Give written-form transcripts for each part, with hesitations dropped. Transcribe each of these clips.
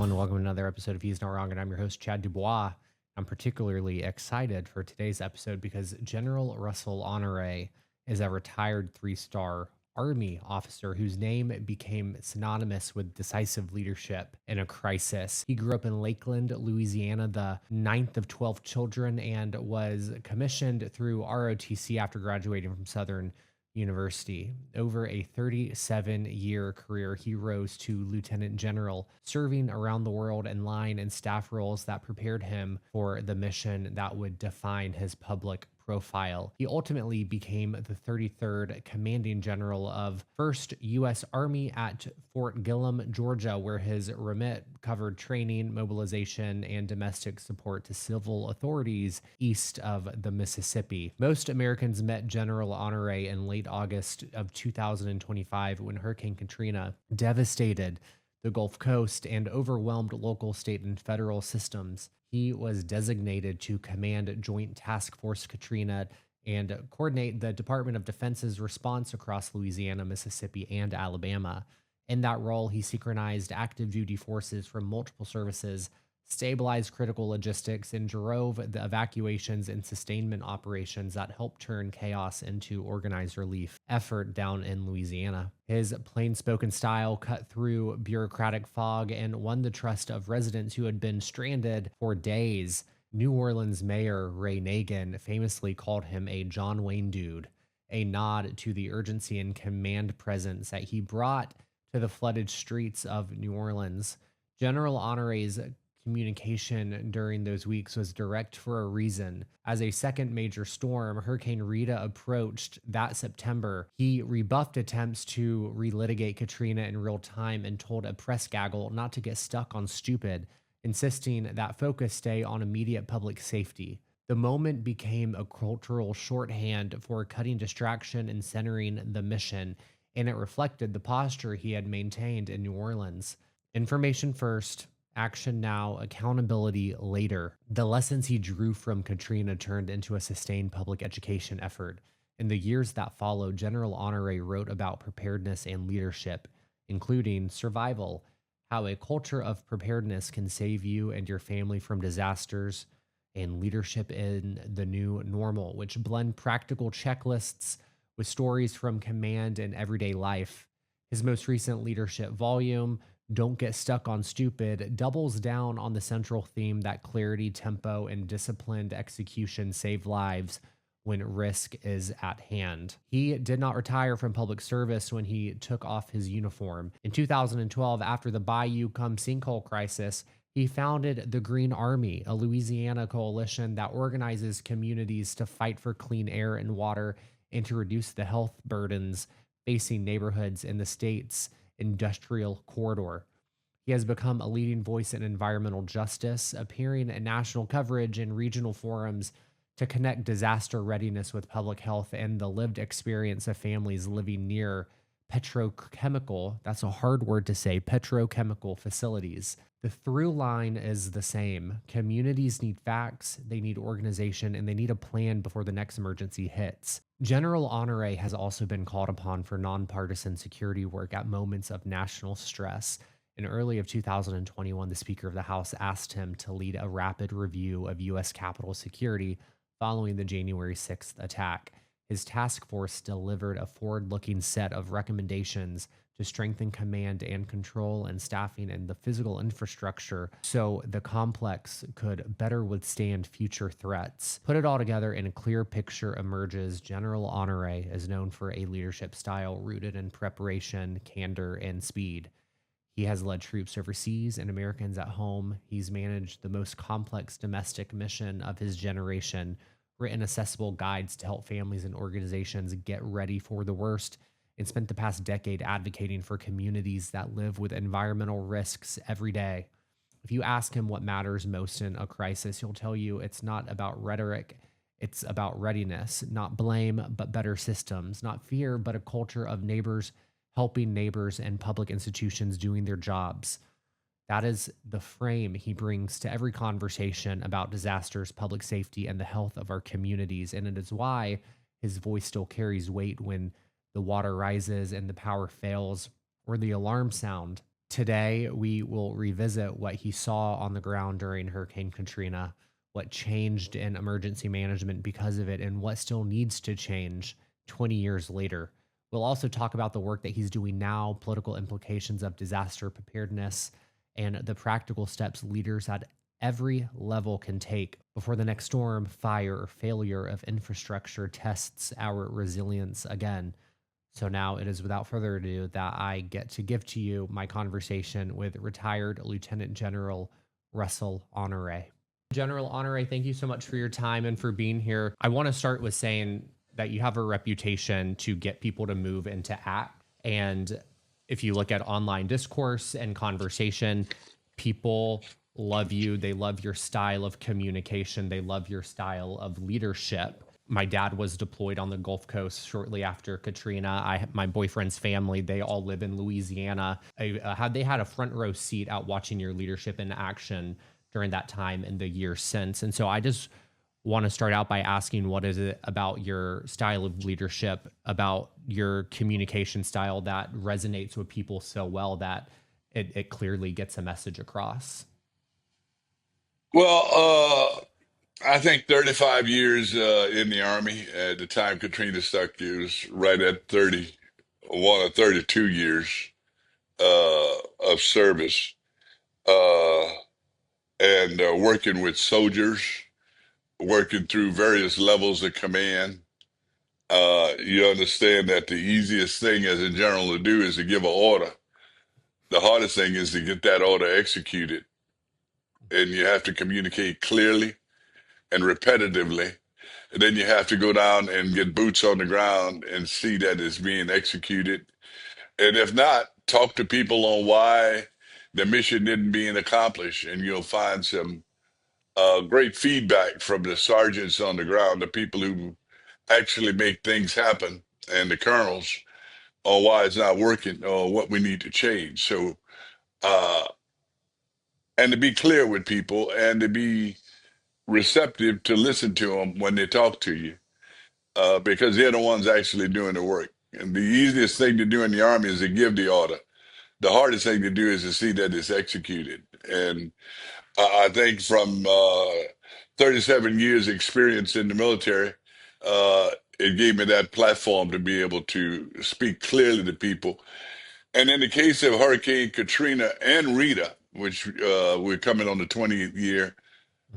everyone. Welcome to another episode of He's Not Wrong, and I'm your host, Chad Dubois. I'm particularly excited for today's episode because General Russel Honoré is a retired three-star Army officer whose name became synonymous with decisive leadership in a crisis. He grew up in Lakeland, Louisiana, the ninth of 12 children, and was commissioned through ROTC after graduating from Southern University. Over a 37-year career, he rose to lieutenant general, serving around the world in line and staff roles that prepared him for the mission that would define his public profile. He ultimately became the 33rd commanding general of 1st U.S. Army at Fort Gillem, Georgia, where his remit covered training, mobilization, and domestic support to civil authorities east of the Mississippi. Most Americans met General Honoré in late August of 2025 when Hurricane Katrina devastated the Gulf Coast and overwhelmed local, state, and federal systems. He was designated to command Joint Task Force Katrina and coordinate the Department of Defense's response across Louisiana, Mississippi, and Alabama. In that role, he synchronized active duty forces from multiple services, stabilized critical logistics, and drove the evacuations and sustainment operations that helped turn chaos into organized relief effort down in Louisiana. His plain-spoken style cut through bureaucratic fog and won the trust of residents who had been stranded for days. New Orleans Mayor Ray Nagin famously called him a John Wayne dude, a nod to the urgency and command presence that he brought to the flooded streets of New Orleans. General Honoré's communication during those weeks was direct for a reason. As a second major storm, Hurricane Rita, approached that September, he rebuffed attempts to relitigate Katrina in real time and told a press gaggle not to get stuck on stupid, insisting that focus stay on immediate public safety. The moment became a cultural shorthand for cutting distraction and centering the mission, and it reflected the posture he had maintained in New Orleans. Information first, action now, accountability later. The lessons he drew from Katrina turned into a sustained public education effort. In the years that followed, General Honoré wrote about preparedness and leadership, including survival, how a culture of preparedness can save you and your family from disasters, and leadership in the new normal, which blend practical checklists with stories from command and everyday life. His most recent leadership volume, Don't Get Stuck on Stupid, doubles down on the central theme that clarity, tempo, and disciplined execution save lives when risk is at hand. He did not retire from public service when he took off his uniform. In 2012, after the Bayou Come sinkhole crisis, he founded the Green Army, a Louisiana coalition that organizes communities to fight for clean air and water and to reduce the health burdens facing neighborhoods in the state's industrial corridor. He has become a leading voice in environmental justice, appearing in national coverage and regional forums to connect disaster readiness with public health and the lived experience of families living near petrochemical, that's a hard word to say, petrochemical facilities. The through line is the same. Communities need facts, they need organization, and they need a plan before the next emergency hits. General Honoré has also been called upon for nonpartisan security work at moments of national stress. In early of 2021, the Speaker of the House asked him to lead a rapid review of U.S. Capitol security following the January 6th attack. His task force delivered a forward-looking set of recommendations to strengthen command and control and staffing and the physical infrastructure so the complex could better withstand future threats. Put it all together and a clear picture emerges. General Honoré is known for a leadership style rooted in preparation, candor, and speed. He has led troops overseas and Americans at home. He's managed the most complex domestic mission of his generation, written accessible guides to help families and organizations get ready for the worst, and spent the past decade advocating for communities that live with environmental risks every day. If you ask him what matters most in a crisis, he'll tell you it's not about rhetoric, it's about readiness, not blame, but better systems, not fear, but a culture of neighbors helping neighbors and public institutions doing their jobs. That is the frame he brings to every conversation about disasters, public safety, and the health of our communities. And it is why his voice still carries weight when the water rises and the power fails, or the alarm sound Today, we will revisit what he saw on the ground during Hurricane Katrina, what changed in emergency management because of it, and what still needs to change 20 years later. We'll also talk about the work that he's doing now, political implications of disaster preparedness, and the practical steps leaders at every level can take before the next storm, fire, or failure of infrastructure tests our resilience again. So now it is without further ado that I get to give to you my conversation with retired Lieutenant General Russel Honoré. General Honoré, thank you so much for your time and for being here. I want to start with saying that you have a reputation to get people to move into act. And if you look at online discourse and conversation, people love you. They love your style of communication. They love your style of leadership. My dad was deployed on the Gulf Coast shortly after Katrina. My boyfriend's family, they all live in Louisiana. They had a front row seat out watching your leadership in action during that time and the years since. And so I just want to start out by asking, what is it about your style of leadership, about your communication style that resonates with people so well that it clearly gets a message across? Well, I think 35 years in the Army. At the time Katrina struck, it was right at 31 or 32 years of service uh, and working with soldiers, working through various levels of command. You understand that the easiest thing as a general to do is to give an order. The hardest thing is to get that order executed, and you have to communicate clearly and repetitively. And then you have to go down and get boots on the ground and see that it's being executed. And if not, talk to people on why the mission didn't being accomplished. And you'll find some great feedback from the sergeants on the ground, the people who actually make things happen, and the colonels on why it's not working or what we need to change. So, uh, and to be clear with people and to be receptive to listen to them when they talk to you, because they're the ones actually doing the work. And the easiest thing to do in the Army is to give the order. The hardest thing to do is to see that it's executed. And I think from 37 years experience in the military, it gave me that platform to be able to speak clearly to people. And in the case of Hurricane Katrina and Rita, which we're coming on the 20th year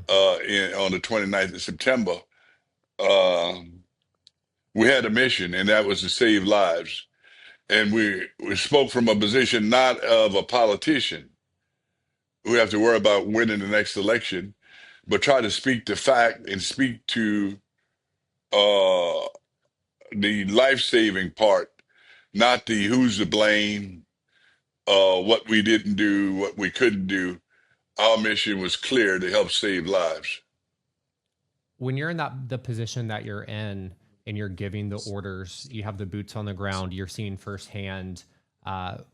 on the 29th of September, uh, we had a mission, and that was to save lives. And we spoke from a position not of a politician who have to worry about winning the next election, but try to speak to fact and speak to uh, the life-saving part, not the who's to blame, what we didn't do, what we couldn't do. Our mission was clear to help save lives. When you're in the position that you're in and you're giving the orders, you have the boots on the ground, you're seeing firsthand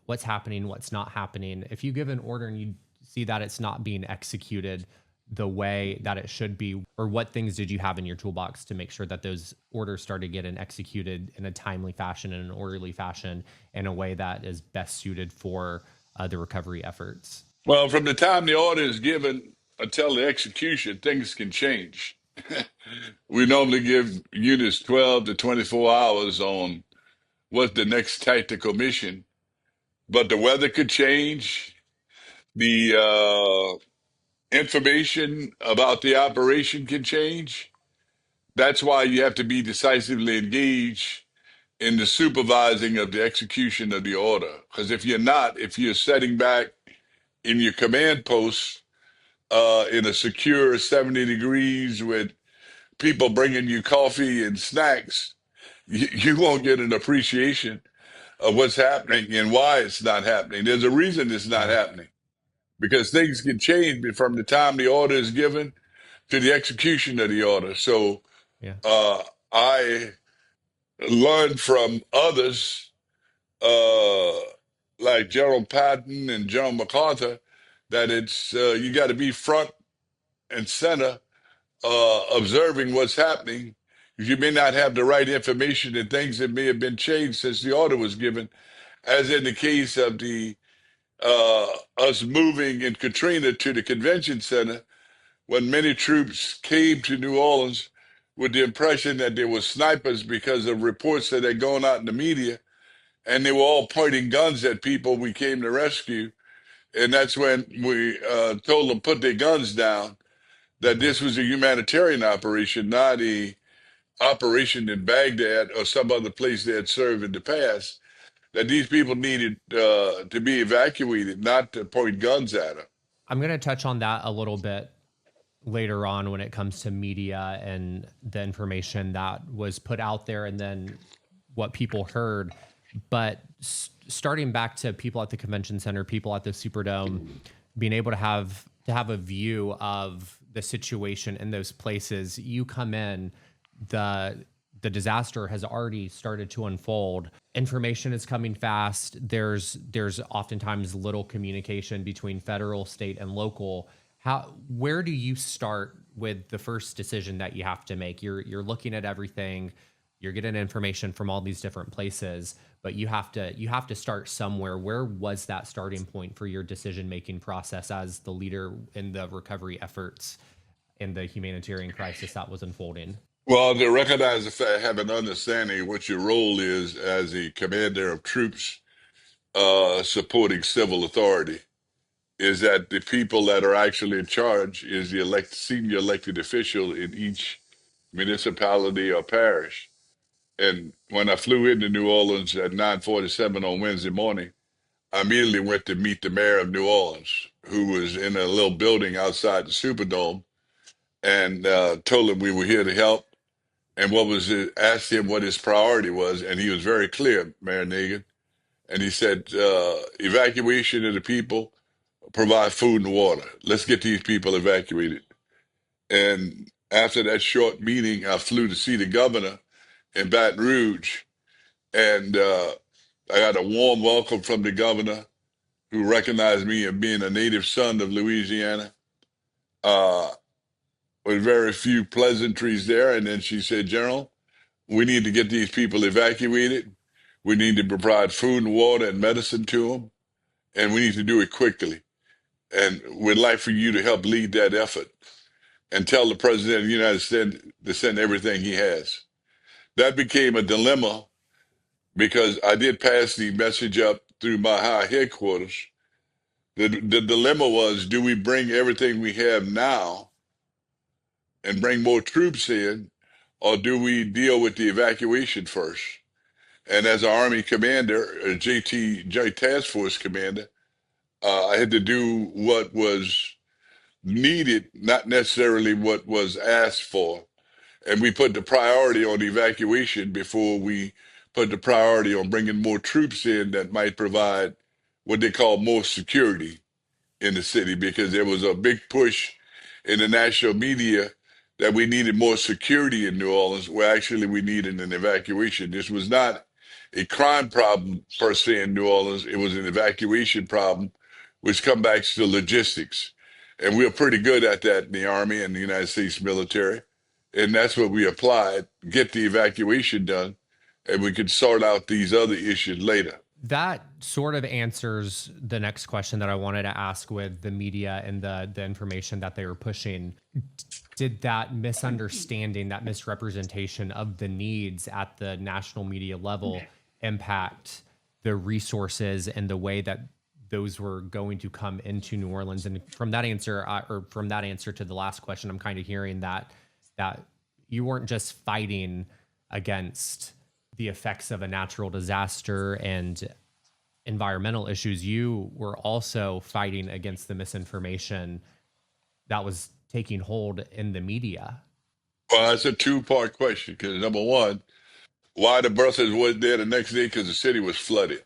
what's happening, what's not happening. If you give an order and you see that it's not being executed the way that it should be, or what things did you have in your toolbox to make sure that those orders started getting executed in a timely fashion, in an orderly fashion, in a way that is best suited for the recovery efforts? Well, from the time the order is given until the execution, things can change. We normally give units 12 to 24 hours on what's the next tactical mission, but the weather could change. The information about the operation can change. That's why you have to be decisively engaged in the supervising of the execution of the order. Because if you're not, if you're sitting back in your command post in a secure 70 degrees with people bringing you coffee and snacks, you won't get an appreciation of what's happening and why it's not happening. There's a reason it's not Yeah. happening because things can change from the time the order is given to the execution of the order. So Yeah. uh, I learned from others, uh, like General Patton and General MacArthur, that it's you got to be front and center, observing what's happening. You may not have the right information and things that may have been changed since the order was given, as in the case of the us moving in Katrina to the convention center when many troops came to New Orleans with the impression that they were snipers because of reports that had gone out in the media, and they were all pointing guns at people we came to rescue. And that's when we told them put their guns down, that Mhm. this was a humanitarian operation, not a operation in Baghdad or some other place they had served in the past, that these people needed to be evacuated, not to point guns at them. I'm going to touch on that a little bit later on when it comes to media and the information that was put out there and then what people heard. But starting back to people at the convention center, people at the Superdome, being able to have a view of the situation in those places, you come in, the disaster has already started to unfold. Information is coming fast. There's oftentimes little communication between federal, state, and local. How where do you start with the first decision that you have to make? You're looking at everything, you're getting information from all these different places, but you have to start somewhere. Where was that starting point for your decision making process as the leader in the recovery efforts in the humanitarian crisis that was unfolding? Well, to recognize the fact, have an understanding of what your role is as a commander of troops supporting civil authority, is that the people that are actually in charge is the senior elected official in each municipality or parish. And when I flew into New Orleans at 9:47 on Wednesday morning, I immediately went to meet the mayor of New Orleans, who was in a little building outside the Superdome, and told him we were here to help. And asked him what his priority was, and he was very clear, Mayor Nagin. And he said, evacuation of the people, provide food and water. Let's get these people evacuated. And after that short meeting, I flew to see the governor in Baton Rouge, and I got a warm welcome from the governor, who recognized me as being a native son of Louisiana, uh, with very few pleasantries there. And then she said, General, we need to get these people evacuated. We need to provide food and water and medicine to them, and we need to do it quickly. And we'd like for you to help lead that effort and tell the President of the United States to send everything he has. That became a dilemma because I did pass the message up through my high headquarters. The dilemma was, do we bring everything we have now and bring more troops in, or do we deal with the evacuation first? And as an Army commander, a Joint Task Force commander, I had to do what was needed, not necessarily what was asked for. And we put the priority on evacuation before we put the priority on bringing more troops in that might provide what they call more security in the city, because there was a big push in the national media that we needed more security in New Orleans, where actually we needed an evacuation. This was not a crime problem per se in New Orleans. It was an evacuation problem, which come back to logistics. And we are pretty good at that in the Army and the United States military. And that's what we applied, get the evacuation done, and we could sort out these other issues later. That sort of answers the next question that I wanted to ask with the media and the information that they were pushing. Did that misunderstanding, that misrepresentation of the needs at the national media level impact the resources and the way that those were going to come into New Orleans? And from that answer, or from that answer to the last question, I'm kind of hearing that you weren't just fighting against the effects of a natural disaster and environmental issues, you were also fighting against the misinformation that was taking hold in the media. Well, that's a two-part question, because number one, why the buses wasn't there the next day? Because the city was flooded.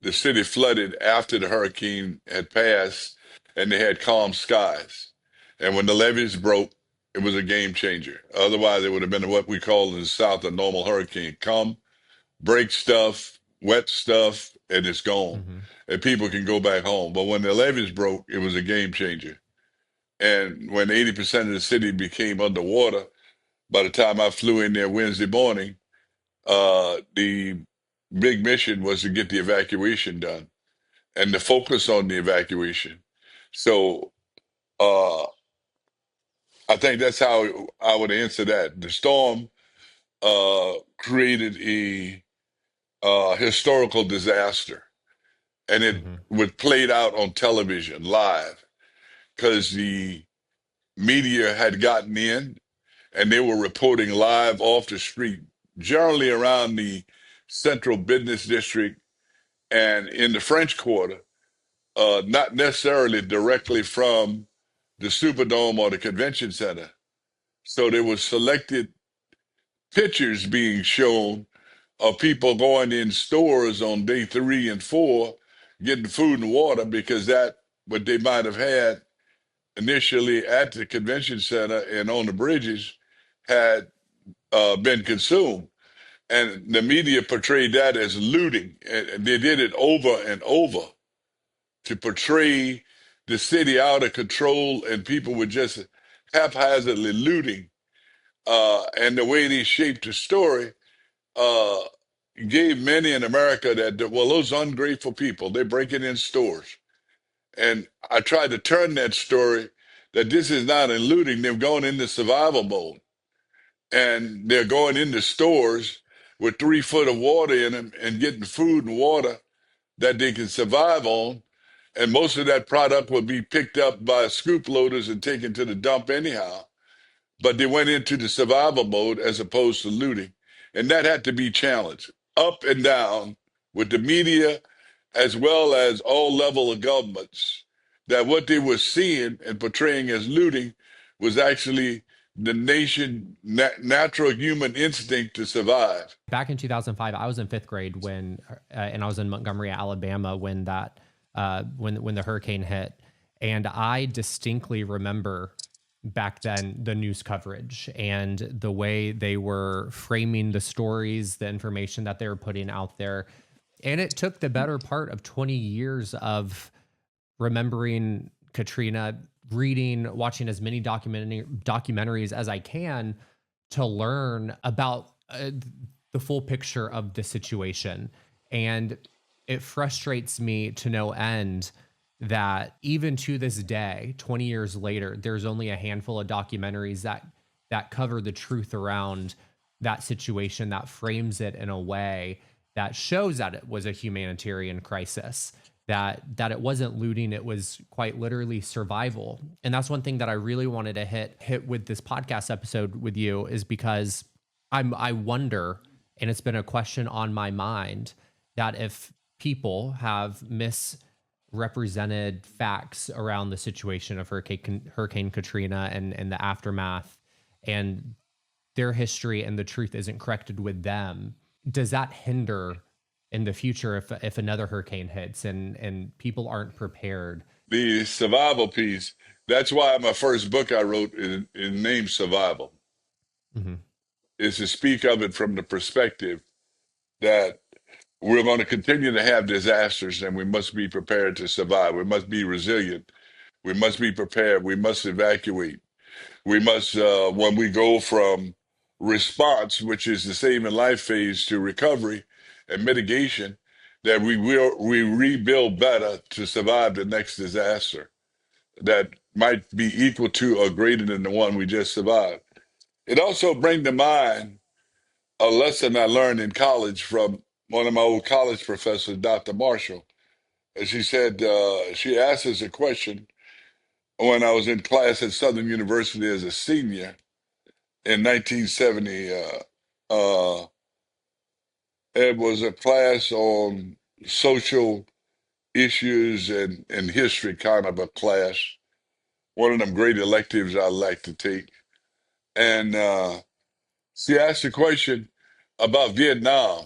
The city flooded after the hurricane had passed, and they had calm skies. And when the levees broke, it was a game changer. Otherwise, it would have been what we call in the South a normal hurricane. Come, break stuff, wet stuff, and it's gone. Mm-hmm. And people can go back home. But when the levees broke, it was a game changer. And when 80% of the city became underwater, by the time I flew in there Wednesday morning, the big mission was to get the evacuation done. and the focus on the evacuation. So uh, I think that's how I would answer that. The storm created a historical disaster, and it Hmm. was played out on television live because the media had gotten in and they were reporting live off the street, generally around the central business district and in the French Quarter, not necessarily directly from the Superdome or the Convention Center. So there was selected pictures being shown of people going in stores on day 3 and 4, getting food and water because that what they might have had initially at the convention center and on the bridges had been consumed. And the media portrayed that as looting. And they did it over and over to portray the city out of control and people were just haphazardly looting. And the way they shaped the story uh, gave many in America that, well, those ungrateful people, they break it in stores. And I tried to turn that story that this is not in looting. They've gone into survival mode and they're going into stores with 3 foot of water in them and getting food and water that they can survive on. And most of that product will be picked up by scoop loaders and taken to the dump anyhow. But they went into the survival mode as opposed to looting. And that had to be challenged up and down with the media as well as all level of governments, that what they were seeing and portraying as looting was actually the natural human instinct to survive. Back in 2005, I was in fifth grade and I was in Montgomery, Alabama when when the hurricane hit, and I distinctly remember back then the news coverage and the way they were framing the stories, the information that they were putting out there, and it took the better part of 20 years of remembering Katrina, reading, watching as many documentaries as I can to learn about the full picture of the situation. And it frustrates me to no end that even to this day, 20 years later, there's only a handful of documentaries that cover the truth around that situation, that frames it in a way that shows that it was a humanitarian crisis, that it wasn't looting, it was quite literally survival. And that's one thing that I really wanted to hit with this podcast episode with you, is because I wonder, and it's been a question on my mind, that if people have misrepresented facts around the situation of Hurricane Katrina and the aftermath, and their history and the truth isn't corrected with them, does that hinder in the future if another hurricane hits and people aren't prepared? The survival piece, that's why my first book I wrote is named Survival, Hmm. is to speak of it from the perspective that we're going to continue to have disasters and we must be prepared to survive. We must be resilient. We must be prepared. We must evacuate. We must, when we go from response, which is the same in life phase, to recovery and mitigation, that we rebuild better to survive the next disaster that might be equal to or greater than the one we just survived. It also brings to mind a lesson I learned in college from one of my old college professors, Dr. Marshall. And she said, she asked us a question when I was in class at Southern University as a senior in 1970. It was a class on social issues and history, kind of a class, one of them great electives I like to take. And she asked the question about Vietnam.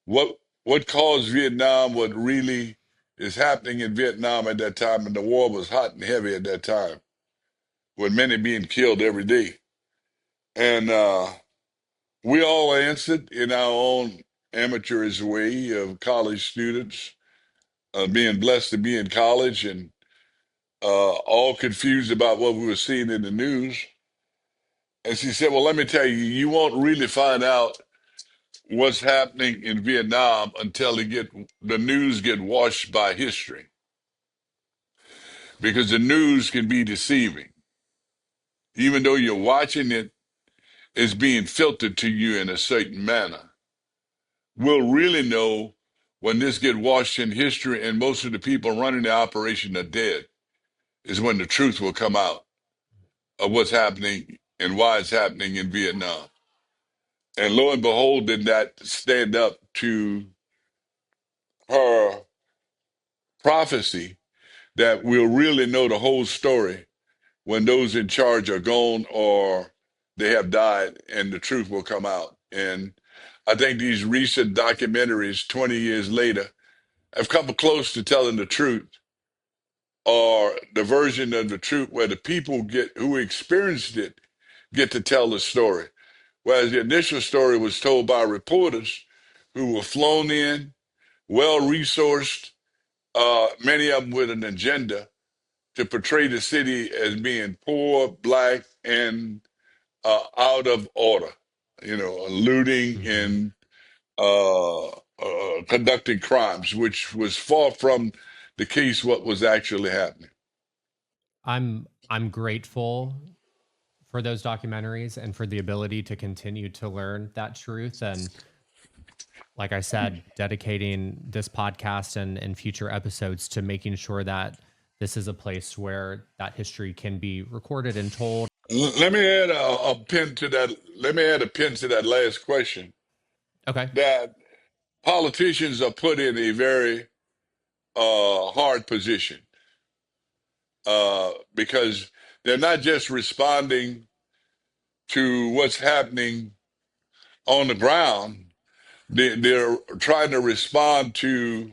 What caused Vietnam? What really is happening in Vietnam at that time? And the war was hot and heavy at that time, with many being killed every day. And we all answered in our own amateurish way of college students, being blessed to be in college and all confused about what we were seeing in the news. And she said, well, let me tell you, you won't really find out what's happening in Vietnam until the news get washed by history, because the news can be deceiving. Even though you're watching it, it's being filtered to you in a certain manner. We'll really know when this get washed in history and most of the people running the operation are dead, is when the truth will come out of what's happening and why it's happening in Vietnam. And lo and behold, did that stand up to her prophecy that we'll really know the whole story when those in charge are gone or they have died, and the truth will come out. And I think these recent documentaries, 20 years later, have come close to telling the truth, or the version of the truth where the people get who experienced it get to tell the story. Whereas the initial story was told by reporters who were flown in, well resourced, many of them with an agenda to portray the city as being poor, black, and out of order, looting Hmm. and conducting crimes, which was far from the case what was actually happening. I'm grateful for those documentaries and for the ability to continue to learn that truth. And like I said, dedicating this podcast and future episodes to making sure that this is a place where that history can be recorded and told. Let me add a pin to that. Let me add a pin to that last question. Okay. That politicians are put in a very hard position because they're not just responding to what's happening on the ground. They're trying to respond to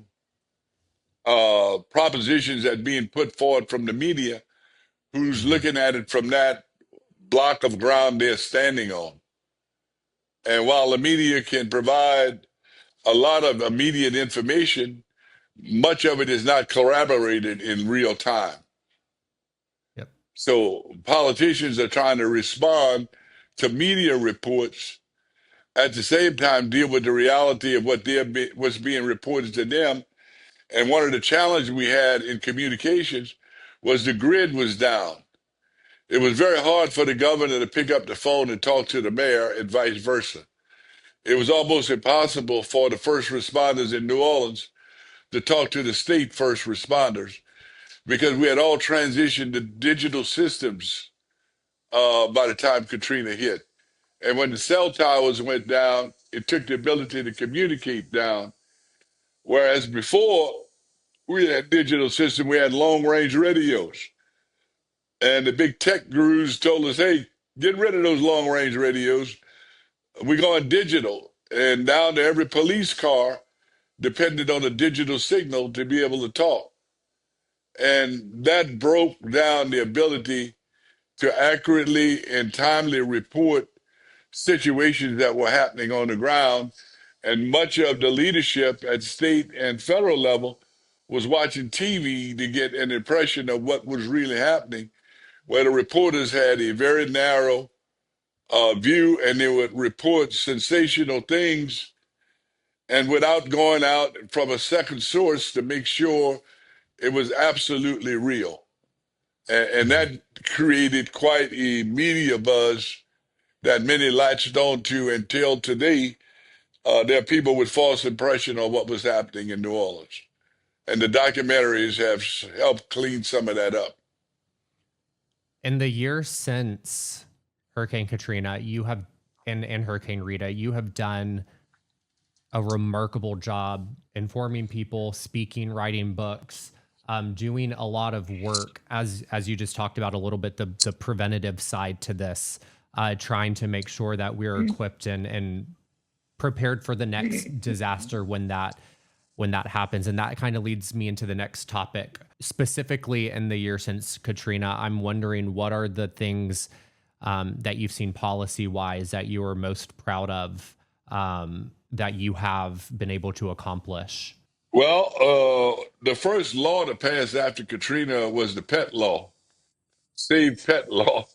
propositions that are being put forward from the media, who's Hmm. looking at it from that block of ground they're standing on. And while the media can provide a lot of immediate information, much of it is not corroborated in real time. Yep. So politicians are trying to respond to media reports, at the same time deal with the reality of what's being reported to them. And one of the challenges we had in communications was the grid was down. It was very hard for the governor to pick up the phone and talk to the mayor and vice versa. It was almost impossible for the first responders in New Orleans to talk to the state first responders, because we had all transitioned to digital systems by the time Katrina hit. And when the cell towers went down, it took the ability to communicate down. Whereas before, we had digital system, we had long range radios. And the big tech gurus told us, hey, get rid of those long range radios. We're going digital. And down to every police car depended on a digital signal to be able to talk. And that broke down the ability to accurately and timely report situations that were happening on the ground. And much of the leadership at state and federal level was watching TV to get an impression of what was really happening, where the reporters had a very narrow view, and they would report sensational things and without going out from a second source to make sure it was absolutely real. And Hmm. that created quite a media buzz that many latched on to until today. There are people with false impression on what was happening in New Orleans. And the documentaries have helped clean some of that up. In the year since Hurricane Katrina, you have and Hurricane Rita, you have done a remarkable job informing people, speaking, writing books, doing a lot of work, as you just talked about a little bit, the preventative side to this, trying to make sure that we're equipped and prepared for the next disaster when that happens. And that kind of leads me into the next topic. Specifically in the year since Katrina, I'm wondering what are the things that you've seen policy wise that you are most proud of, that you have been able to accomplish? Well, the first law to pass after Katrina was the pet law, save pet law.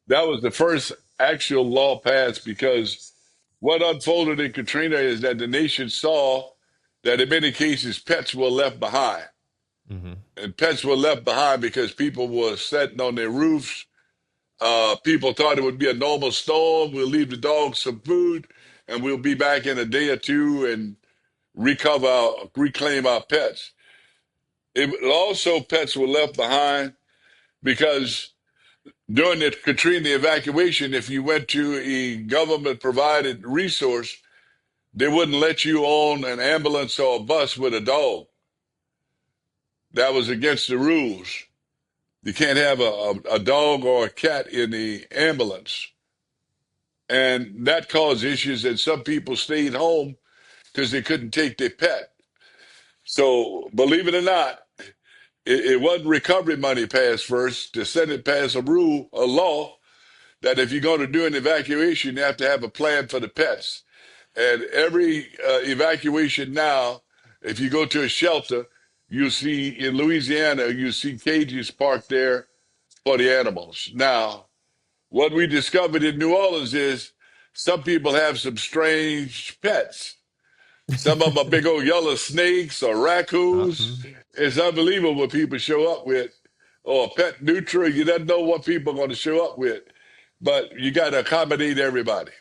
That was the first actual law passed because what unfolded in Katrina is that the nation saw that in many cases pets were left behind. Hmm. And pets were left behind because people were sitting on their roofs. People thought it would be a normal storm. We'll leave the dogs some food and we'll be back in a day or two and reclaim our pets. It also pets were left behind because during the Katrina evacuation, if you went to a government provided resource, they wouldn't let you on an ambulance or a bus with a dog. That was against the rules. You can't have a dog or a cat in the ambulance. And that caused issues, and some people stayed home because they couldn't take their pet. So, believe it or not, it wasn't recovery money passed first. The Senate passed a law that if you're going to do an evacuation, you have to have a plan for the pets. And every evacuation now, if you go to a shelter, you see in Louisiana, you see cages parked there for the animals. Now, what we discovered in New Orleans is some people have some strange pets. Some of them are big old yellow snakes or raccoons. Mhm. It's unbelievable what people show up with. Or pet neutral, you don't know what people are going to show up with. But you got to accommodate everybody.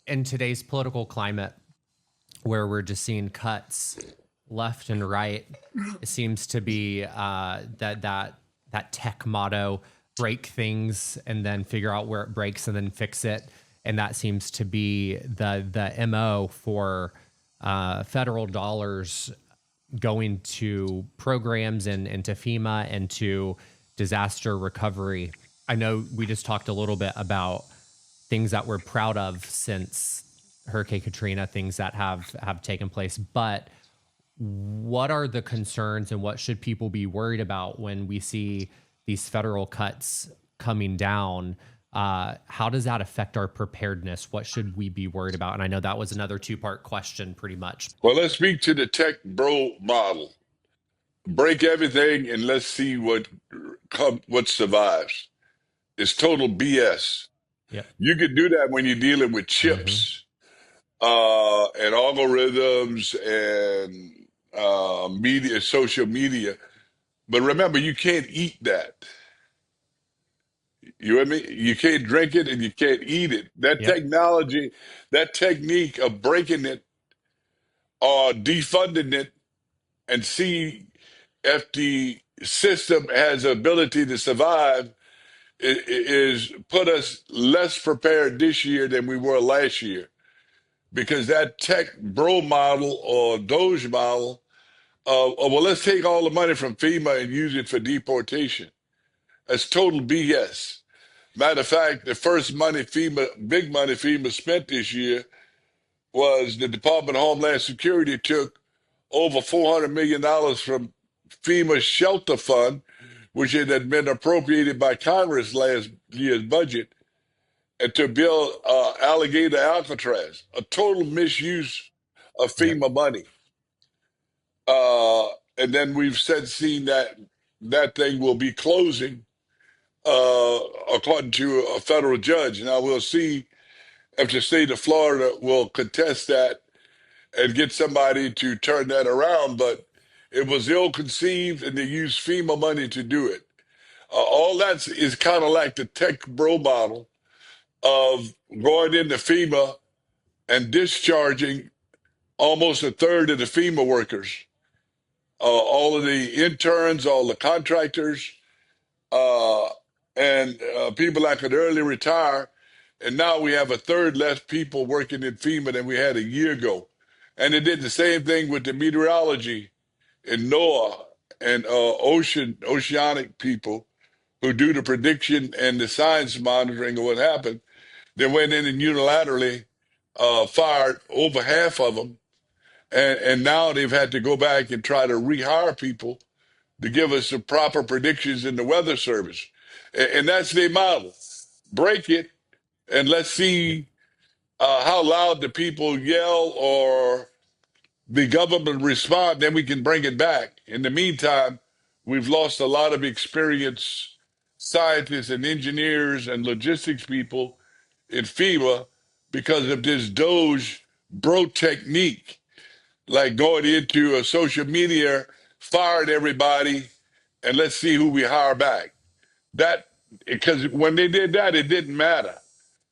In today's political climate, where we're just seeing cuts left and right, it seems to be that tech motto: break things and then figure out where it breaks and then fix it. And that seems to be the mo for federal dollars going to programs and to FEMA and to disaster recovery. I know we just talked a little bit about things that we're proud of since Hurricane Katrina, things that have taken place, but what are the concerns and what should people be worried about when we see these federal cuts coming down? How does that affect our preparedness? What should we be worried about? And I know that was another two-part question, pretty much. Well, let's speak to the tech bro model. Break everything and let's see what survives. It's total BS. Yep. You can do that when you're dealing with Hmm. chips and algorithms and media, social media. But remember, you can't eat that. You with me? You can't drink it and you can't eat it. That Yep. technology, that technique of breaking it or defunding it and see if the system has the ability to survive is put us less prepared this year than we were last year. Because that tech bro model or Doge model, well, let's take all the money from FEMA and use it for deportation. That's total BS. Matter of fact, the first big money FEMA spent this year was the Department of Homeland Security took over $400 million dollars from FEMA's shelter fund, which it had been appropriated by Congress last year's budget, and to build Alligator Alcatraz, a total misuse of Yep. FEMA money. Uh, and then we've since seen that that thing will be closing, uh, according to a federal judge. Now we'll see if the state of Florida will contest that and get somebody to turn that around. But it was ill conceived, and they used FEMA money to do it. All that is kind of like the tech bro model of going into FEMA and discharging almost a third of the FEMA workers, all of the interns, all the contractors, uh, and people that could early retire. And now we have a third less people working in FEMA than we had a year ago. And they did the same thing with the meteorology and NOAA and oceanic people who do the prediction and the science monitoring of what happened. They went in and unilaterally fired over half of them, and now they've had to go back and try to rehire people to give us the proper predictions in the weather service. And that's their model. Break it, and let's Yep. see how loud the people yell or the government respond, then we can bring it back. In the meantime, we've lost a lot of experienced scientists and engineers and logistics people in FEMA because of this Doge bro technique, like going into a social media, firing everybody, and let's see who we hire back. That because when they did that, it didn't matter.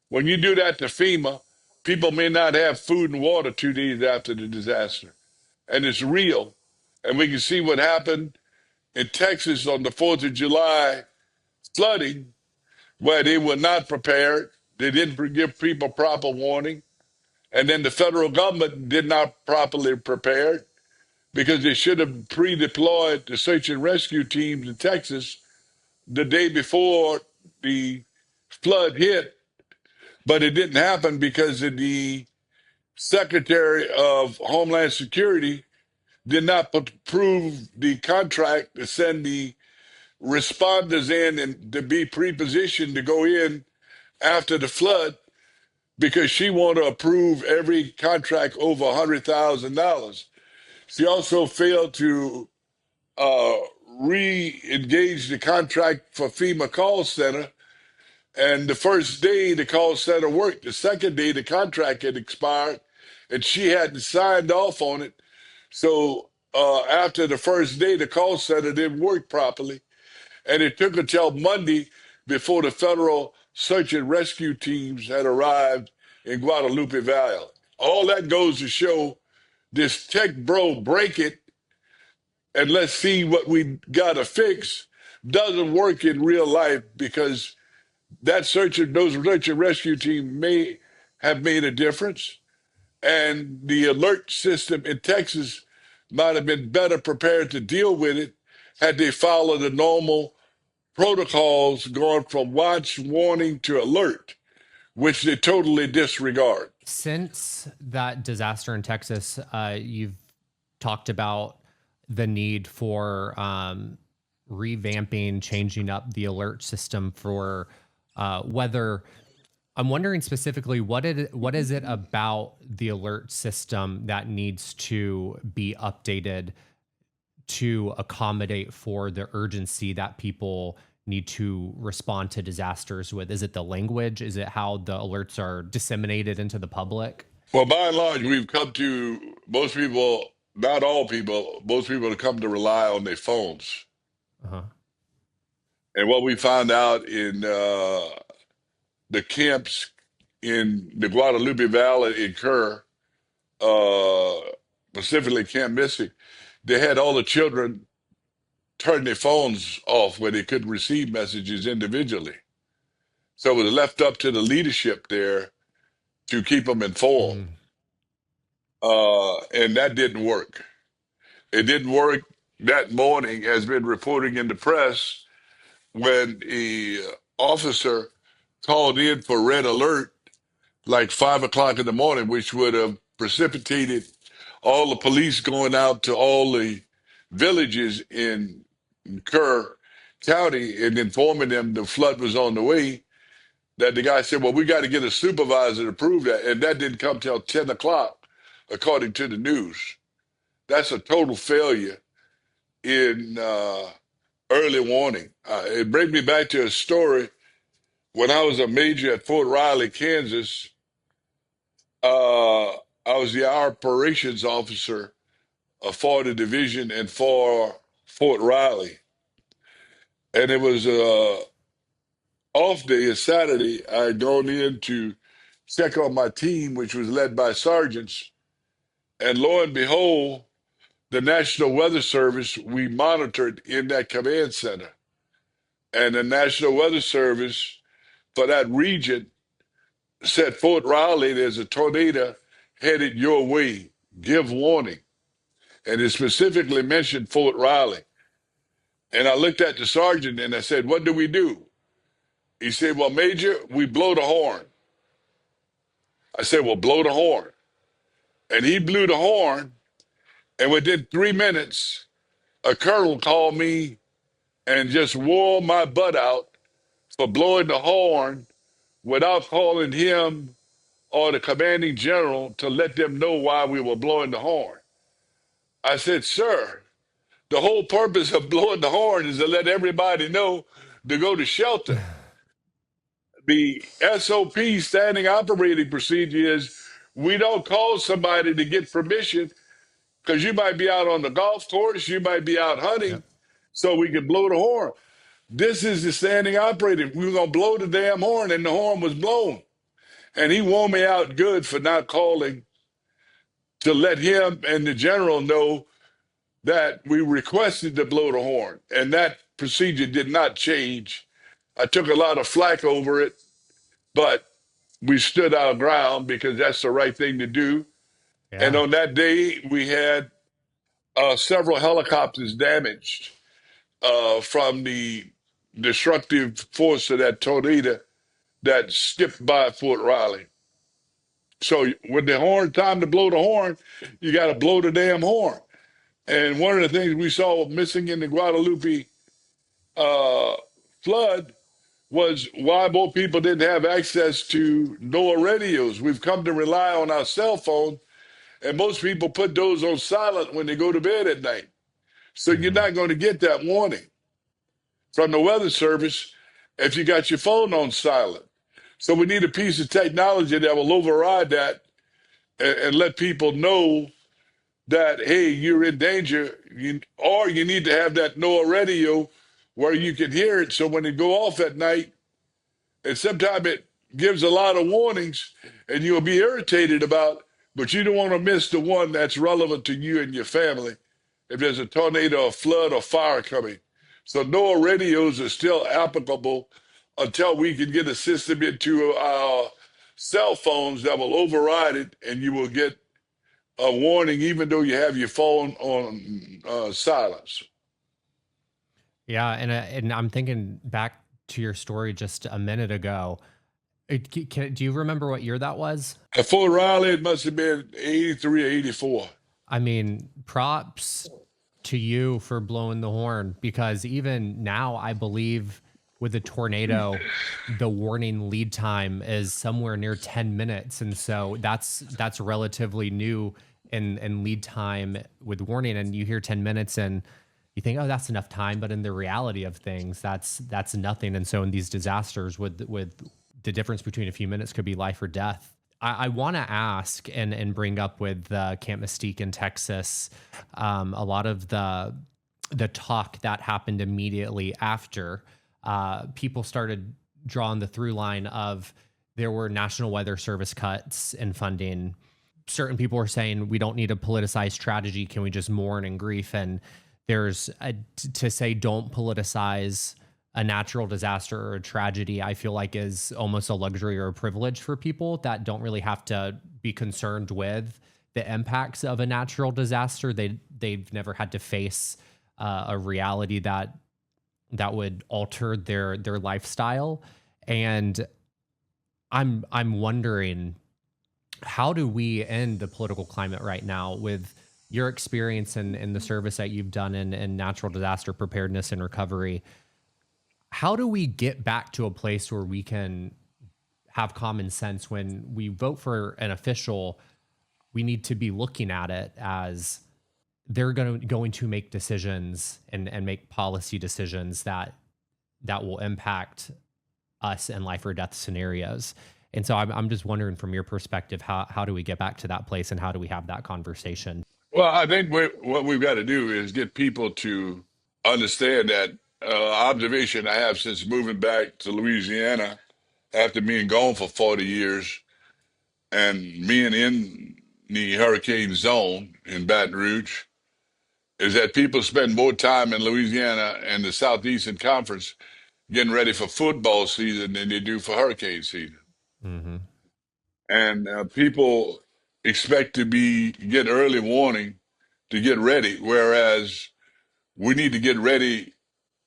When you do that to FEMA, people may not have food and water 2 days after the disaster, and it's real. And we can see what happened in Texas on the 4th of July flooding, where they were not prepared. They didn't give people proper warning. And then the federal government did not properly prepare because they should have pre-deployed the search and rescue teams in Texas the day before the flood hit. But it didn't happen because of the Secretary of Homeland Security did not approve the contract to send the responders in and to be pre-positioned to go in after the flood because she wanted to approve every contract over $100,000. She also failed to uh, re-engage the contract for FEMA call center. And the first day the call center worked. The second day the contract had expired, and she hadn't signed off on it. So after the first day, the call center didn't work properly, and it took until Monday before the federal search and rescue teams had arrived in Guadalupe Valley. All that goes to show this tech bro break it and let's see what we got to fix doesn't work in real life because those search and rescue team may have made a difference, and the alert system in Texas might have been better prepared to deal with it had they followed the normal protocols going from watch, warning to alert, which they totally disregard. Since that disaster in Texas, you've talked about the need for revamping, changing up the alert system for weather. I'm wondering specifically what is it about the alert system that needs to be updated to accommodate for the urgency that people need to respond to disasters with? Is it the language? Is it how the alerts are disseminated into the public? Well, by and large, we've come to most people, not all people, most people have come to rely on their phones. Uh-huh. And what we found out in the camps in the Guadalupe Valley in Kerr, uh, specifically Camp Mystic, they had all the children turn their phones off where they couldn't receive messages individually. So it was left up to the leadership there to keep them informed. Mm. And that didn't work. It didn't work that morning, has been reporting in the press, when a officer called in for red alert like 5 o'clock in the morning, which would have precipitated all the police going out to all the villages in Kerr County and informing them the flood was on the way. That the guy said, well, we got to get a supervisor to prove that. And that didn't come till 10 o'clock, according to the news. That's a total failure in early warning. It brings me back to a story. When I was a major at Fort Riley, Kansas, I was the operations officer for the division and for Fort Riley. And it was off day, a Saturday. I had gone in to check on my team, which was led by sergeants. And lo and behold, the National Weather Service, we monitored in that command center. And the National Weather Service for that region said, Fort Riley, there's a tornado headed your way. Give warning. And it specifically mentioned Fort Riley. And I looked at the sergeant and I said, what do we do? He said, well, Major, we blow the horn. I said, well, blow the horn. And he blew the horn. And within 3 minutes, a colonel called me and just wore my butt out for blowing the horn without calling him or the commanding general to let them know why we were blowing the horn. I said, sir, the whole purpose of blowing the horn is to let everybody know to go to shelter. the SOP, standing operating procedure, is we don't call somebody to get permission because you might be out on the golf course, you might be out hunting, Yep. so we can blow the horn. This is the standing operating. We were going to blow the damn horn, and the horn was blown. And he wore me out good for not calling to let him and the general know that we requested to blow the horn. And that procedure did not change. I took a lot of flack over it, but we stood our ground because that's the right thing to do. And Yeah. on that day, we had several helicopters damaged from the destructive force of that tornado that skipped by Fort Riley. So when the horn, time to blow the horn, you got to blow the damn horn. And one of the things we saw missing in the Guadalupe uh, flood was why more people didn't have access to NOAA radios. We've come to rely on our cell phone, and most people put those on silent when they go to bed at night. So you're Hmm. not going to get that warning from the Weather Service if you got your phone on silent. So we need a piece of technology that will override that and let people know that, hey, you're in danger, or you need to have that NOAA radio where you can hear it. So when it go off at night, and sometimes it gives a lot of warnings and you'll be irritated about, but you don't want to miss the one that's relevant to you and your family if there's a tornado or flood or fire coming. So NOAA radios are still applicable until we can get a system into our cell phones that will override it, and you will get a warning even though you have your phone on silence. Yeah, and I'm thinking back to your story just a minute ago. Do you remember what year that was? At Fort Riley, it must have been 83 or 84. I mean, props to you for blowing the horn because even now, I believe with a tornado, the warning lead time is somewhere near 10 minutes, and so that's relatively new in lead time with warning. And you hear 10 minutes and you think, oh, that's enough time, but in the reality of things, that's nothing. And so in these disasters, with the difference between a few minutes could be life or death. I want to ask and bring up with Camp Mystique in Texas, a lot of the talk that happened immediately after people started drawing the through line of there were National Weather Service cuts in funding. Certain people were saying we don't need a politicized strategy. Can we just mourn and grief? And to say don't politicize a natural disaster or a tragedy, I feel like is almost a luxury or a privilege for people that don't really have to be concerned with the impacts of a natural disaster. They've never had to face a reality that would alter their lifestyle. And I'm wondering, how do we end the political climate right now with your experience in the service that you've done in natural disaster preparedness and recovery? How do we get back to a place where we can have common sense when we vote for an official? We need to be looking at it as they're going to make decisions and make policy decisions that will impact us in life or death scenarios. And so I'm just wondering from your perspective, how do we get back to that place and how do we have that conversation? Well, I think what we've got to do is get people to understand that observation I have since moving back to Louisiana after being gone for 40 years and being in the hurricane zone in Baton Rouge is that people spend more time in Louisiana and the Southeastern Conference getting ready for football season than they do for hurricane season. Hmm. And people expect to be get early warning to get ready, whereas we need to get ready.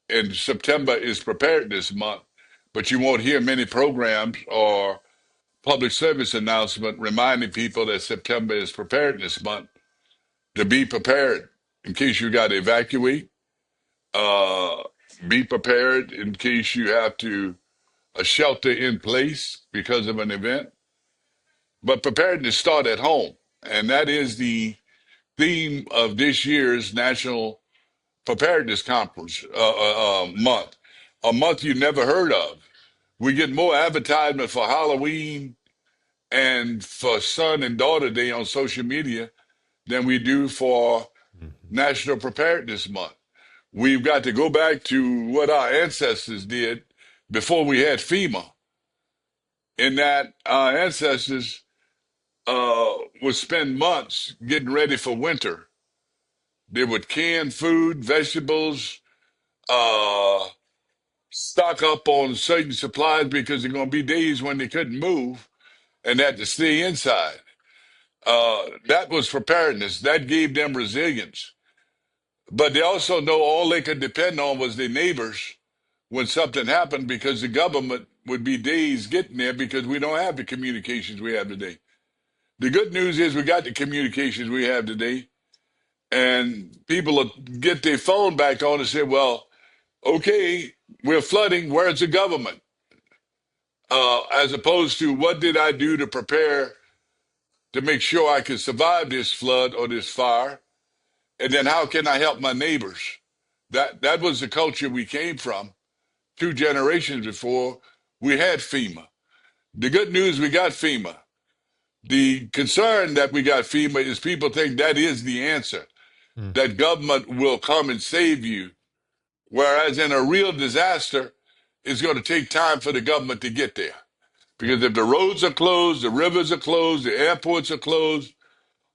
And September is preparedness month, but you won't hear many programs or public service announcement reminding people that September is preparedness month to be prepared in case you got to evacuate. Uh, be prepared in case you have to shelter in place because of an event. But preparedness start at home, and that is the theme of this year's National Preparedness Conference month, a month you never heard of. We get more advertisement for Halloween and for Son and Daughter Day on social media than we do for Mhm. National Preparedness Month. We've got to go back to what our ancestors did before we had FEMA, in that our ancestors would spend months getting ready for winter. They would can food, vegetables, uh, stock up on certain supplies because there are going to be days when they couldn't move and had to stay inside. That was preparedness. That gave them resilience. But they also know all they could depend on was their neighbors when something happened, because the government would be days getting there because we don't have the communications we have today. The good news is we got the communications we have today, and people will get their phone back on and say, well, okay, we're flooding. Where's the government? As opposed to, what did I do to prepare to make sure I could survive this flood or this fire? And then how can I help my neighbors? That was the culture we came from 2 generations before we had FEMA. The good news, we got FEMA. The concern that we got FEMA is people think that is the answer, Mm. that government will come and save you. Whereas in a real disaster, it's going to take time for the government to get there. Yep. Because if the roads are closed, the rivers are closed, the airports are closed,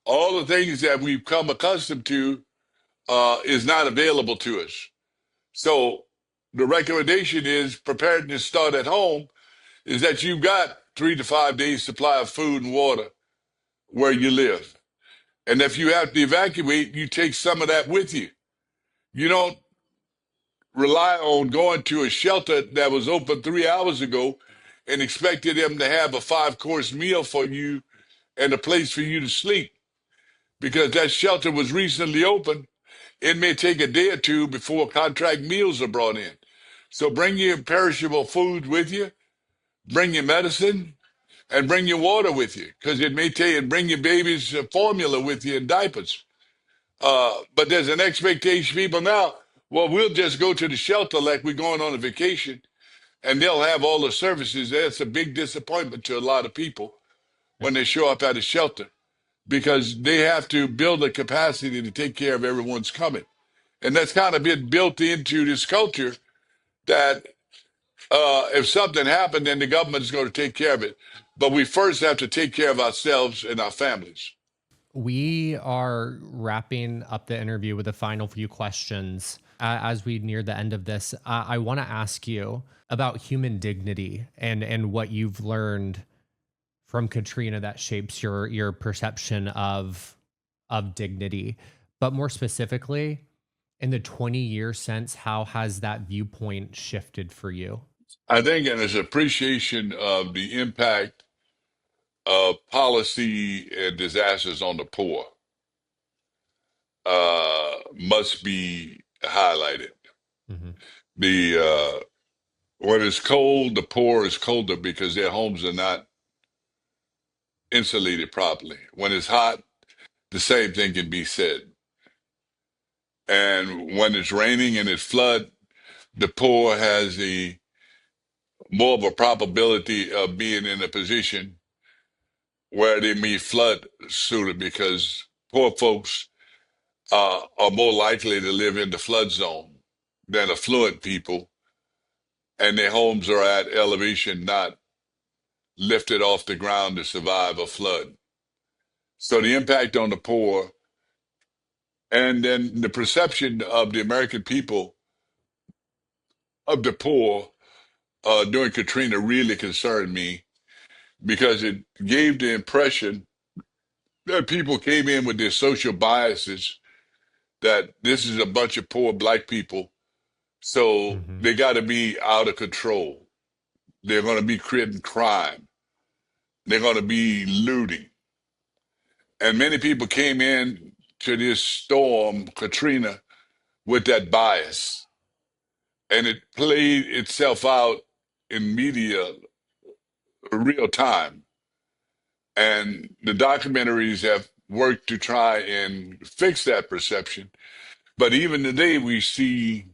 all the things that we've come accustomed to is not available to us. So the recommendation is preparedness start at home, is that you've got 3 to 5 days supply of food and water where you live. And if you have to evacuate, you take some of that with you. You don't rely on going to a shelter that was open 3 hours ago and expected them to have a 5 course meal for you and a place for you to sleep. Because that shelter was recently open, it may take a day or two before contract meals are brought in. So bring your perishable food with you, bring your medicine, and bring your water with you, because it may take, and bring your baby's formula with you and diapers. But there's an expectation, people now, well, we'll just go to the shelter like we're going on a vacation and they'll have all the services. That's a big disappointment to a lot of people Yep. when they show up at a shelter, because they have to build a capacity to take care of everyone's coming. And that's kind of been built into this culture that if something happened, then the government is going to take care of it. But we first have to take care of ourselves and our families. We are wrapping up the interview with the final few questions. As we near the end of this, I want to ask you about human dignity and what you've learned from Katrina that shapes your perception of dignity. But more specifically, in the 20-year sense, how has that viewpoint shifted for you? I think, and it's appreciation of the impact of policy and disasters on the poor must be highlighted. Hmm. The When it's cold, the poor is colder because their homes are not insulated properly. When it's hot, the same thing can be said. And when it's raining and it's flood, the poor has the more of a probability of being in a position where they may flood sooner, because poor folks are more likely to live in the flood zone than affluent people, and their homes are at elevation not lifted off the ground to survive a flood. So the impact on the poor, and then the perception of the American people of the poor during Katrina really concerned me, because it gave the impression that people came in with their social biases, that this is a bunch of poor black people, so Hmm. they got to be out of control. They're going to be creating crime. They're going to be looting. And many people came in to this storm, Katrina, with that bias. And it played itself out in media real time. And the documentaries have worked to try and fix that perception. But even today, we see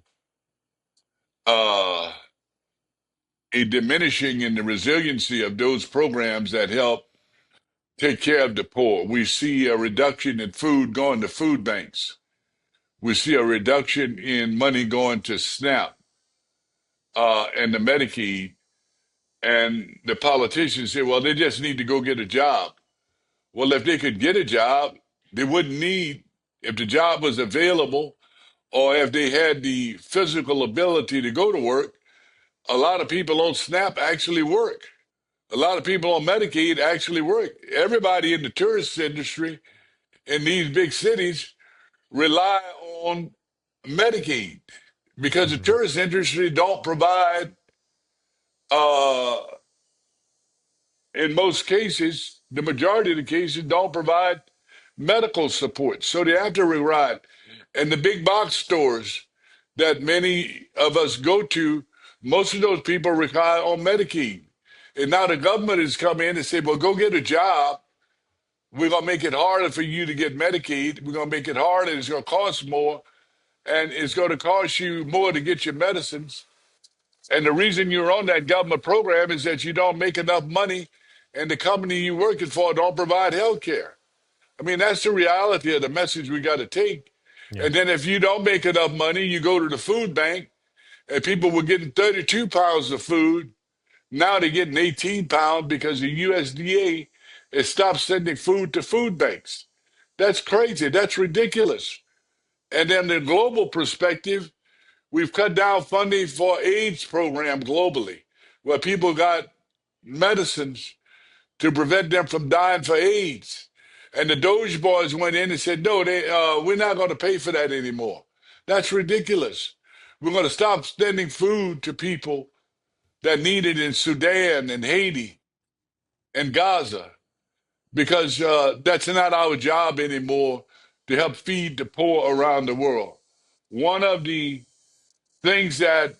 uh, a diminishing in the resiliency of those programs that help take care of the poor. We see a reduction in food going to food banks. We see a reduction in money going to SNAP and the Medicaid. And the politicians say, well, they just need to go get a job. Well, if they could get a job, they wouldn't need, if the job was available or if they had the physical ability to go to work, a lot of people on SNAP actually work. A lot of people on Medicaid actually work. Everybody in the tourist industry in these big cities rely on Medicaid because the Hmm. tourist industry don't provide, uh, in most cases, the majority of the cases don't provide medical support. So they have to rely. And the big box stores that many of us go to, most of those people rely on Medicaid. And now the government has come in and said, well, go get a job. We're going to make it harder for you to get Medicaid. We're going to make it harder. It's going to cost more. And it's going to cost you more to get your medicines. And the reason you're on that government program is that you don't make enough money and the company you're working for don't provide health care. I mean, that's the reality of the message we got to take. Yeah. And then if you don't make enough money, you go to the food bank and people were getting 32 pounds of food. Now they're getting 18 pounds because the USDA has stopped sending food to food banks. That's crazy. That's ridiculous. And then the global perspective, we've cut down funding for AIDS program globally, where people got medicines to prevent them from dying for AIDS. And the Doge boys went in and said, no, we're not going to pay for that anymore. That's ridiculous. We're going to stop sending food to people that need it in Sudan and Haiti and Gaza because that's not our job anymore to help feed the poor around the world. One of the things that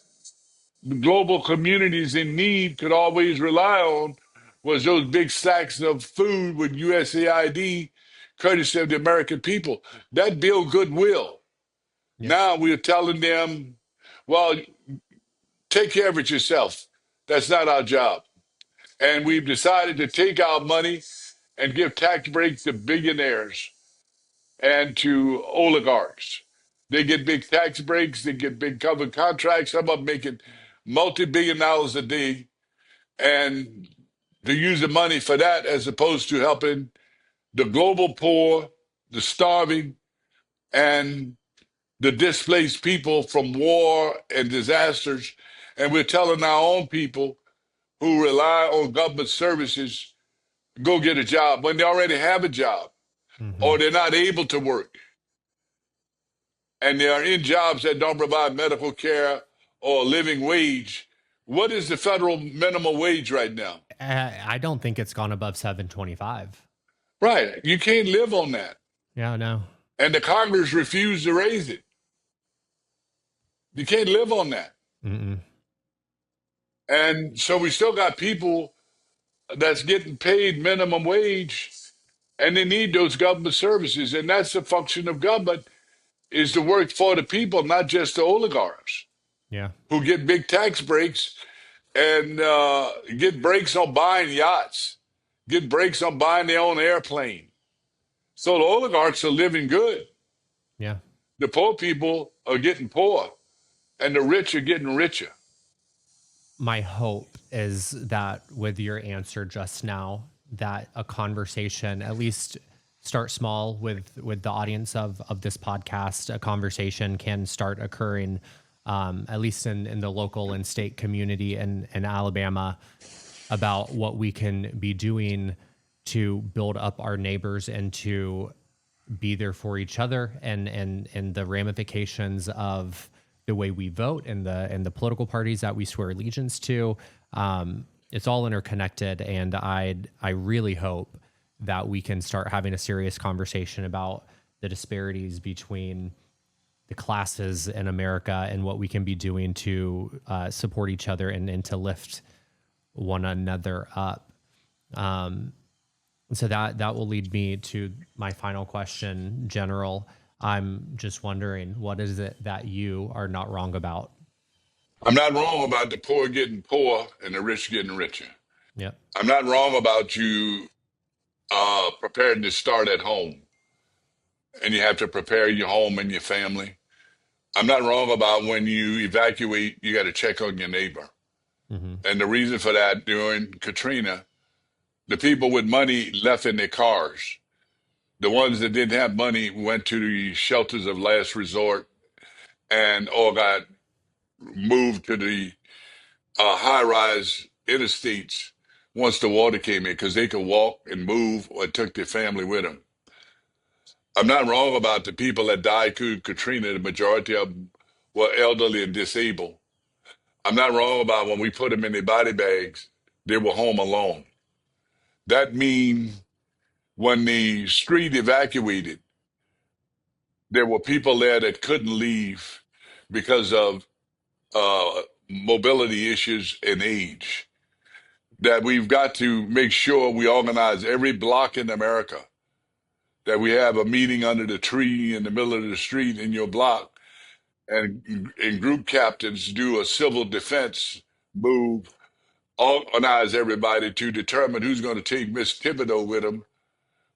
global communities in need could always rely on was those big sacks of food with USAID, courtesy of the American people. That built goodwill. Yes. Now we're telling them, well, take care of it yourself. That's not our job. And we've decided to take our money and give tax breaks to billionaires and to oligarchs. They get big tax breaks, they get big covered contracts, some of them making multi-billion dollars a day, and to use the money for that as opposed to helping the global poor, the starving, and the displaced people from war and disasters. And we're telling our own people who rely on government services, go get a job when they already have a job Hmm. or they're not able to work and they are in jobs that don't provide medical care or a living wage. What is the federal minimum wage right now? I don't think it's gone above 725. Right. You can't live on that. Yeah, no. And the Congress refused to raise it. You can't live on that. Mm-mm. And so we still got people that's getting paid minimum wage and they need those government services. And that's the function of government is to work for the people, not just the oligarchs Yeah. who get big tax breaks and get breaks on buying yachts, get breaks on buying their own airplane. So the oligarchs are living good. Yeah. The poor people are getting poor, and the rich are getting richer. My hope is that with your answer just now, that a conversation, at least start small with the audience of this podcast, a conversation can start occurring, at least in the local and state community in Alabama, about what we can be doing to build up our neighbors and to be there for each other, and the ramifications of the way we vote and the political parties that we swear allegiance to. It's all interconnected, and I really hope that we can start having a serious conversation about the disparities between the classes in America and what we can be doing to support each other and to lift one another up. So that will lead me to my final question, General. I'm just wondering, what is it that you are not wrong about? I'm not wrong about the poor getting poor and the rich getting richer. Yep. I'm not wrong about you preparing to start at home, and you have to prepare your home and your family. I'm not wrong about when you evacuate, you got to check on your neighbor. Hmm. And the reason for that, during Katrina, the people with money left in their cars. The ones that didn't have money went to the shelters of last resort and all got moved to the high-rise interstates once the water came in because they could walk and move or took their family with them. I'm not wrong about the people that died through Katrina. The majority of them were elderly and disabled. I'm not wrong about when we put them in their body bags, they were home alone. That means when the street evacuated, there were people there that couldn't leave because of mobility issues and age. That we've got to make sure we organize every block in America, that we have a meeting under the tree in the middle of the street in your block, and group captains do a civil defense move, organize everybody to determine who's going to take Miss Thibodeau with them,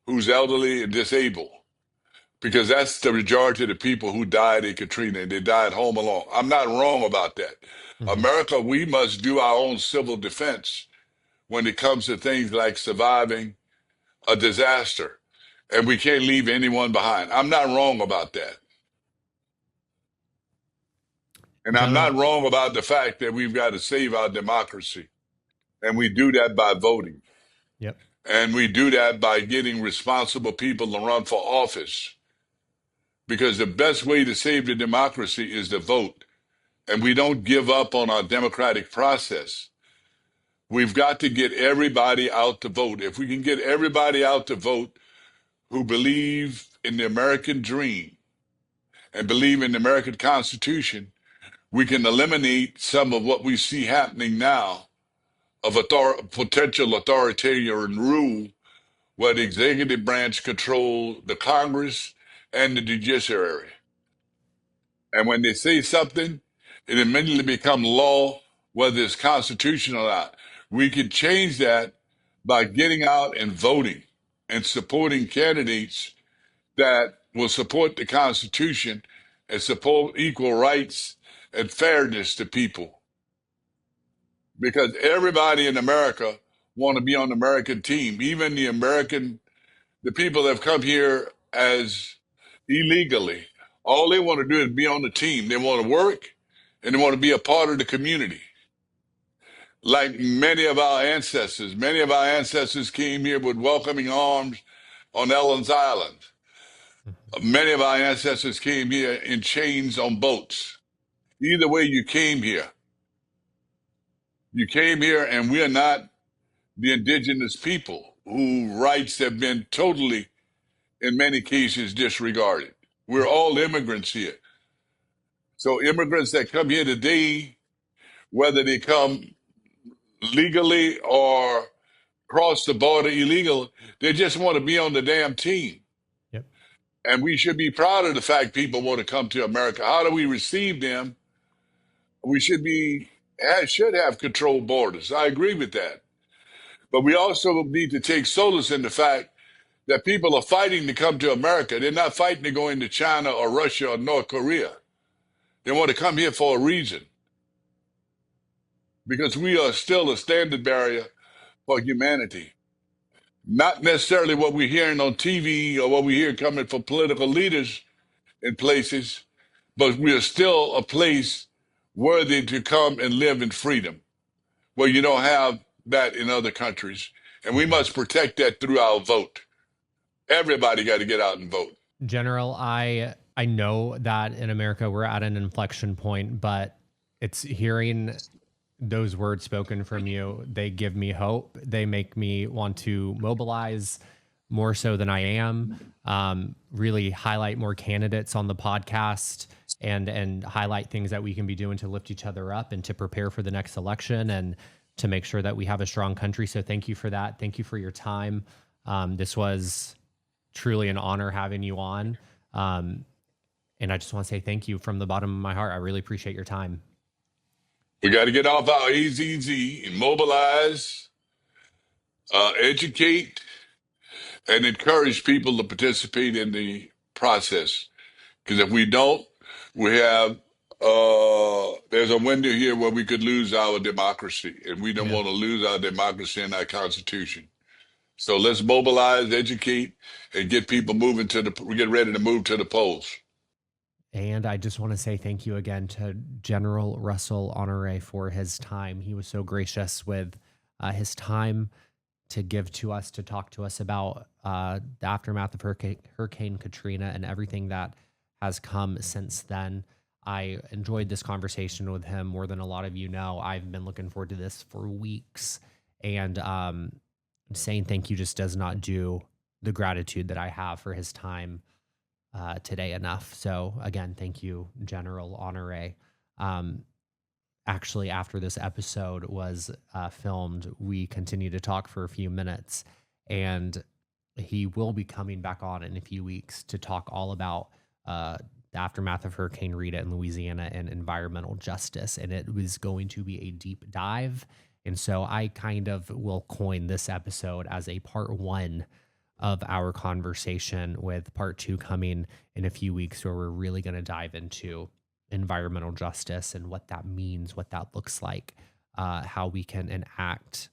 who's elderly and disabled. Because that's the majority of the people who died in Katrina, and they died home alone. I'm not wrong about that. Hmm. America, we must do our own civil defense when it comes to things like surviving a disaster, and we can't leave anyone behind. I'm not wrong about that. And I'm not General. wrong about the fact that we've got to save our democracy. And we do that by voting. Yep. And we do that by getting responsible people to run for office. Because the best way to save the democracy is to vote. And we don't give up on our democratic process. We've got to get everybody out to vote. If we can get everybody out to vote who believe in the American dream and believe in the American Constitution, we can eliminate some of what we see happening now of potential authoritarian rule where the executive branch control the Congress and the judiciary. And when they say something, it immediately becomes law, whether it's constitutional or not. We can change that by getting out and voting and supporting candidates that will support the Constitution and support equal rights and fairness to people. Because everybody in America want to be on the American team, even the people that have come here as illegally. All they want to do is be on the team. They want to work and they want to be a part of the community. Like many of our ancestors came here with welcoming arms on Ellen's Island. Many of our ancestors came here in chains on boats. Either way, you came here, and we are not the indigenous people whose rights have been totally, in many cases, disregarded. We're Yep. all immigrants here. So immigrants that come here today, whether they come legally or cross the border illegal, they just want to be on the damn team. Yep. And we should be proud of the fact people want to come to America. How do we receive them? We should have controlled borders. I agree with that. But we also need to take solace in the fact that people are fighting to come to America. They're not fighting to go into China or Russia or North Korea. They want to come here for a reason, because we are still a standard barrier for humanity. Not necessarily what we're hearing on TV or what we hear coming from political leaders in places, but we are still a place worthy to come and live in freedom, where you don't have that in other countries. And we Hmm. must protect that through our vote. Everybody got to get out and vote. General, I know that in America we're at an inflection point, but it's hearing those words spoken from you. They give me hope. They make me want to mobilize more so than I am. Really highlight more candidates on the podcast and highlight things that we can be doing to lift each other up and to prepare for the next election and to make sure that we have a strong country. So thank you for that. Thank you for your time. This was truly an honor having you on. And I just want to say thank you from the bottom of my heart. I really appreciate your time. We got to get off our EZZ, mobilize, educate, and encourage people to participate in the process. Because if we don't, we have there's a window here where we could lose our democracy, and we don't Yeah. want to lose our democracy and our constitution. So let's mobilize, educate, and get people moving we get ready to move to the polls. And I just want to say thank you again to General Russel Honoré for his time. He was so gracious with his time to give to us, to talk to us about the aftermath of Hurricane Katrina and everything that has come since then. I enjoyed this conversation with him more than a lot of you know. I've been looking forward to this for weeks. And saying thank you just does not do the gratitude that I have for his time today enough. So again, thank you, General Honoré. Um, Actually, after this episode was filmed, we continued to talk for a few minutes, and he will be coming back on in a few weeks to talk all about the aftermath of Hurricane Rita in Louisiana and environmental justice. And it was going to be a deep dive. And so I kind of will coin this episode as a part one of our conversation, with part two coming in a few weeks, where we're really going to dive into environmental justice and what that means, what that looks like, how we can enact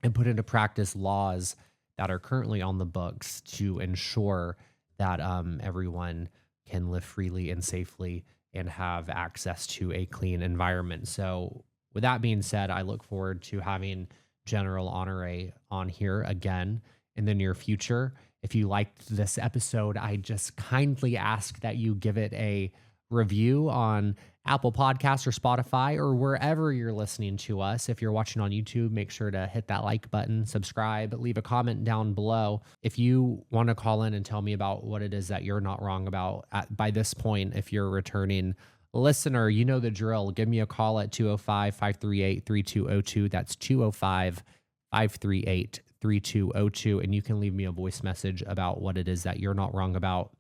and put into practice laws that are currently on the books to ensure that everyone can live freely and safely and have access to a clean environment. So, with that being said, I look forward to having General Honoré on here again in the near future. If you liked this episode, I just kindly ask that you give it a review on Apple Podcasts or Spotify or wherever you're listening to us. If you're watching on YouTube, make sure to hit that like button, subscribe, leave a comment down below. If you want to call in and tell me about what it is that you're not wrong about by this point, if you're a returning listener, you know the drill. Give me a call at 205-538-3202. That's 205-538-3202. And you can leave me a voice message about what it is that you're not wrong about.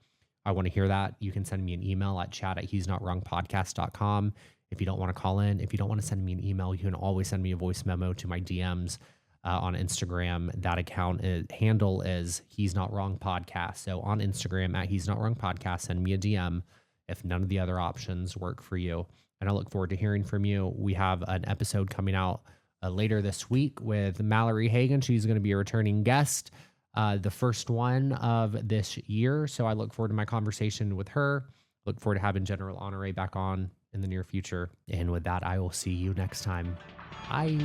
I want to hear that. You can send me an email at chat@he'snotwrongpodcast.com. If you don't want to call in, if you don't want to send me an email, you can always send me a voice memo to my DMs on Instagram. That handle is He's Not Wrong Podcast. So on Instagram at He's Not Wrong Podcast, send me a DM if none of the other options work for you. And I look forward to hearing from you. We have an episode coming out later this week with Mallory Hagan. She's going to be a returning guest. The first one of this year. So I look forward to my conversation with her. Look forward to having General Honoré back on in the near future. And with that, I will see you next time. Bye.